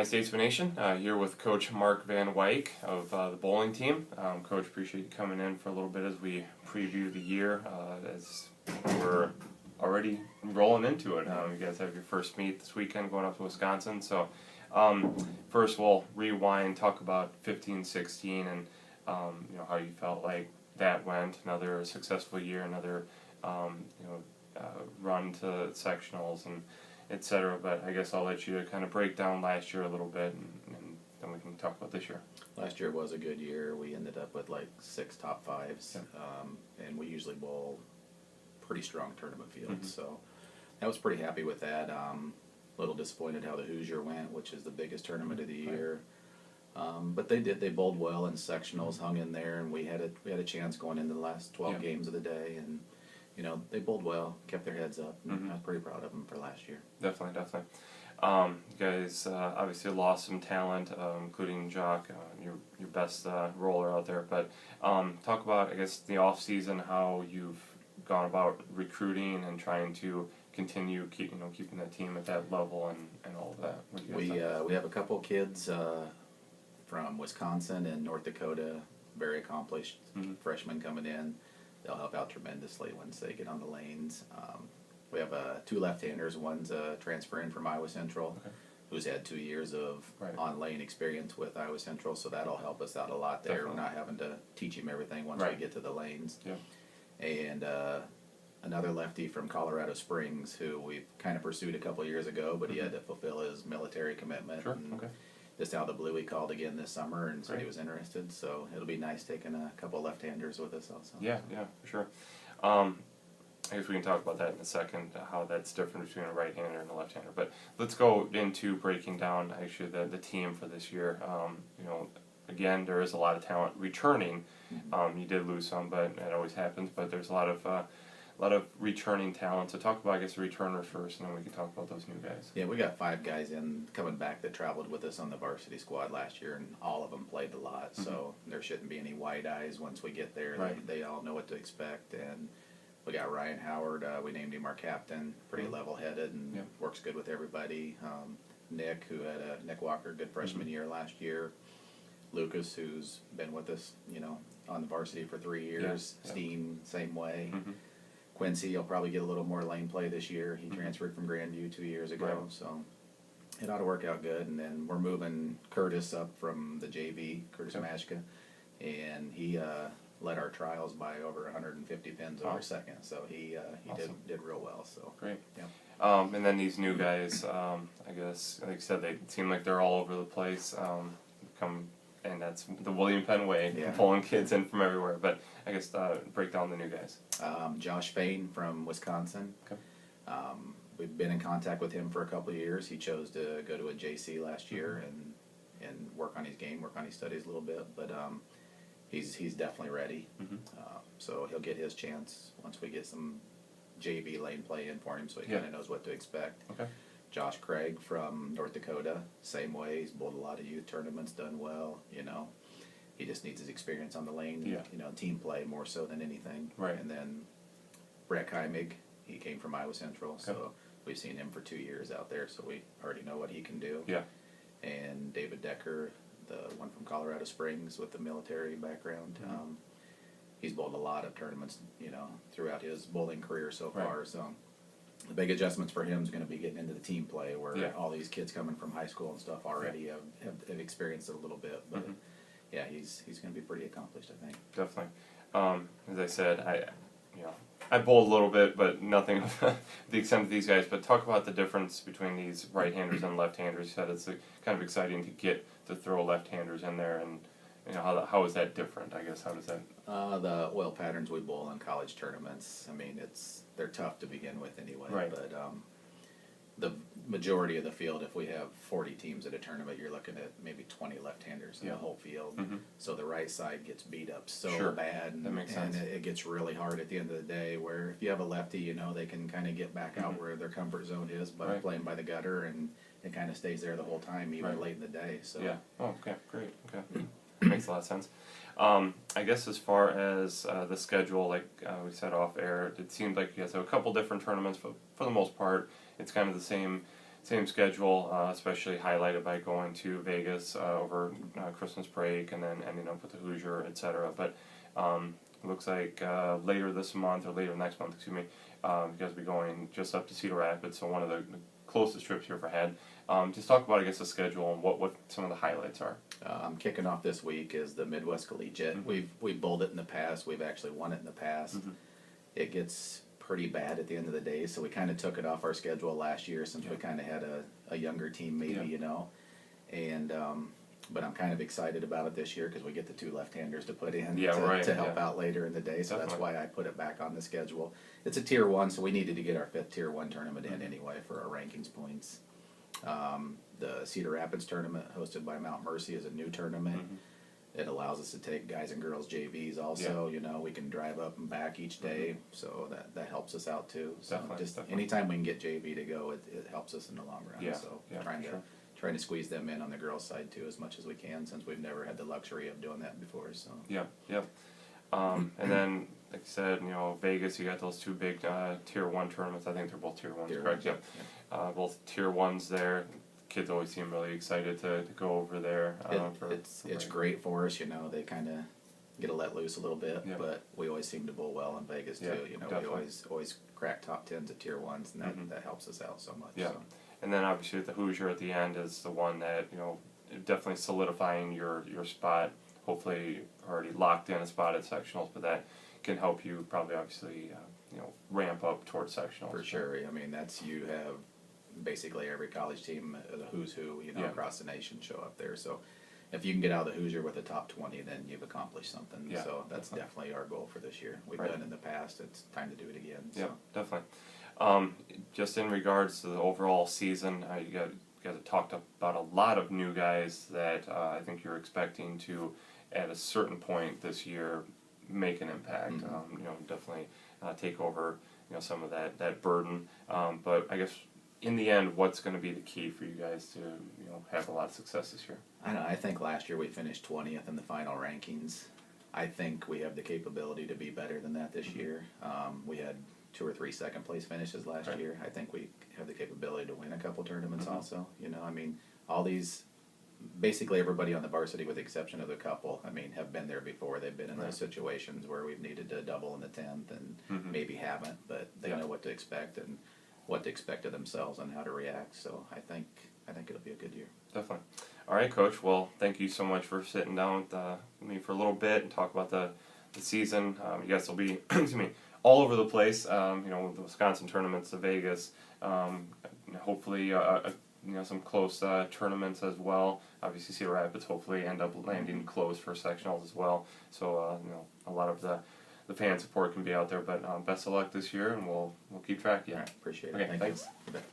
United States of a Nation, here with Coach Mark Van Wyk of the bowling team. Coach, appreciate you coming in for a little bit as we preview the year, as we're already rolling into it. You guys have your first meet this weekend going up to Wisconsin. So first we'll rewind, talk about 15-16 and how you felt like that went. Another successful year, another run to sectionals and etc. But I guess I'll let you kind of break down last year a little bit, and then we can talk about this year. Last year was a good year. We ended up with like 6 top fives, and we usually bowl pretty strong tournament fields. So I was pretty happy with that. A little disappointed how the Hoosier went, which is the biggest tournament of the year. But they bowled well in sectionals, hung in there, and we had a chance going into the last 12 games of the day, and they bowled well, kept their heads up, and I was pretty proud of them for last year. Definitely. You guys obviously lost some talent, including Jock, your best roller out there. But talk about, I guess, the off season, how you've gone about recruiting and trying to continue keeping that team at that level and all of that. We have a couple kids from Wisconsin and North Dakota, very accomplished freshmen coming in. They'll help out tremendously once they get on the lanes. We have 2 left-handers. One's transferring from Iowa Central, who's had 2 years of on-lane experience with Iowa Central, so that'll help us out a lot there. Definitely. We're not having to teach him everything once we get to the lanes. And another lefty from Colorado Springs, who we kind of pursued a couple of years ago, but he had to fulfill his military commitment. Just out of the blue, he called again this summer and said he was interested. So it'll be nice taking a couple of left-handers with us also. Yeah, for sure. I guess we can talk about that in a second, how that's different between a right-hander and a left-hander. But let's go into breaking down actually the team for this year. Again, there is a lot of talent returning. You did lose some, but it always happens. But there's a lot of returning talent. So talk about, I guess, the returners first, and then we can talk about those new guys. Yeah, we got 5 guys coming back that traveled with us on the varsity squad last year, and all of them played a lot. So there shouldn't be any wide eyes once we get there. They all know what to expect. And we got Ryan Howard. We named him our captain. Pretty level-headed and works good with everybody. Nick, who had Nick Walker, good freshman year last year. Lucas, who's been with us, on the varsity for 3 years. Steen, same way. Quincy, he'll probably get a little more lane play this year. He transferred from Grandview 2 years ago, so it ought to work out good. And then we're moving Curtis up from the JV, Curtis Mashka, and he led our trials by over 150 pins over second. So he awesome. did real well. So great. And then these new guys, I guess, like I said, they seem like they're all over the place. And that's the William Penn way, pulling kids in from everywhere. But I guess break down the new guys. Josh Fain from Wisconsin. We've been in contact with him for a couple of years. He chose to go to a JC last year and work on his game, work on his studies a little bit. But he's definitely ready. So he'll get his chance once we get some JV lane play in for him, so he kind of knows what to expect. Josh Craig from North Dakota, same way. He's bowled a lot of youth tournaments, done well. He just needs his experience on the lane. Team play more so than anything. And then Brett Keimig, he came from Iowa Central, so we've seen him for 2 years out there, so we already know what he can do. And David Decker, the one from Colorado Springs with the military background. He's bowled a lot of tournaments, throughout his bowling career so far. So the big adjustments for him is going to be getting into the team play, where all these kids coming from high school and stuff already have experienced it a little bit. But he's going to be pretty accomplished, I think. Definitely. As I said, I bowled a little bit, but nothing to the extent of these guys. But talk about the difference between these right-handers and left-handers. You said it's kind of exciting to get to throw left-handers in there, and how is that different? I guess how does that? The oil patterns we bowl in college tournaments. I mean, they're tough to begin with anyway. But the majority of the field, if we have 40 teams at a tournament, you're looking at maybe 20 left-handers in the whole field. So the right side gets beat up so bad, and it gets really hard at the end of the day, where if you have a lefty, they can kind of get back out where their comfort zone is by playing by the gutter, and it kind of stays there the whole time, even late in the day. So Great. Makes a lot of sense. I guess as far as the schedule, like we said off air, it seemed like you guys have a couple different tournaments, but for the most part, it's kind of the same schedule, especially highlighted by going to Vegas over Christmas break and then ending up with the Hoosier, etc. But it looks like later this month or later next month, excuse me, you guys will be going just up to Cedar Rapids, so one of the closest trips you've ever had. Just talk about, I guess, the schedule and what some of the highlights are. Kicking off this week is the Midwest Collegiate. Mm-hmm. We've bowled it in the past. We've actually won it in the past. Mm-hmm. It gets pretty bad at the end of the day, so we kind of took it off our schedule last year since we kind of had a younger team, maybe, you know. And but I'm kind of excited about it this year because we get the two left-handers to put in to help out later in the day, so that's why I put it back on the schedule. It's a Tier 1, so we needed to get our 5th Tier 1 tournament in anyway for our rankings points. The Cedar Rapids tournament hosted by Mount Mercy is a new tournament. It allows us to take guys and girls JVs also. You know, we can drive up and back each day, so that helps us out too. So anytime we can get JV to go, it helps us in the long run. So trying to squeeze them in on the girls' side too as much as we can, since we've never had the luxury of doing that before. So and then, like I said, you know, Vegas, you got those two big Tier 1 tournaments. I think they're both Tier 1s, correct? Both Tier 1s there. Kids always seem really excited to go over there. It's great for us, you know. They kind of get to let loose a little bit, but we always seem to bowl well in Vegas too. You know, we always crack top 10s at Tier 1s, and that helps us out so much. So. And then obviously the Hoosier at the end is the one that, you know, definitely solidifying your spot. Hopefully already locked in a spot at sectionals, but that can help you probably obviously you know, ramp up towards sectionals. For sure. I mean, you have basically every college team, the who's who, you know, across the nation show up there. So if you can get out of the Hoosier with a top 20, then you've accomplished something. So that's definitely our goal for this year. We've done it in the past. It's time to do it again. So. Yeah, definitely. Just in regards to the overall season, you guys have talked about a lot of new guys that I think you're expecting to, at a certain point this year, make an impact. You know, definitely take over, you know, some of that burden. But I guess in the end, what's going to be the key for you guys to, you know, have a lot of success this year? I don't know. I think last year we finished 20th in the final rankings. I think we have the capability to be better than that this year. We had 2 or 3 second place finishes last year. I think we have the capability to win a couple tournaments also. You know, I mean, all these, basically everybody on the varsity with the exception of a couple, I mean, have been there before. They've been in those situations where we've needed to double in the 10th and maybe haven't, but they know what to expect and what to expect of themselves and how to react. So I think it'll be a good year. Definitely. All right, Coach. Well, thank you so much for sitting down with me for a little bit and talk about the season. You guys will be, excuse me, all over the place. You know, the Wisconsin tournaments, the Vegas. Hopefully, you know, some close tournaments as well. Obviously, Cedar Rapids hopefully end up landing close for sectionals as well. So you know, a lot of the fan support can be out there. But best of luck this year, and we'll keep track of you. All right, appreciate it. Okay, thanks. You bet.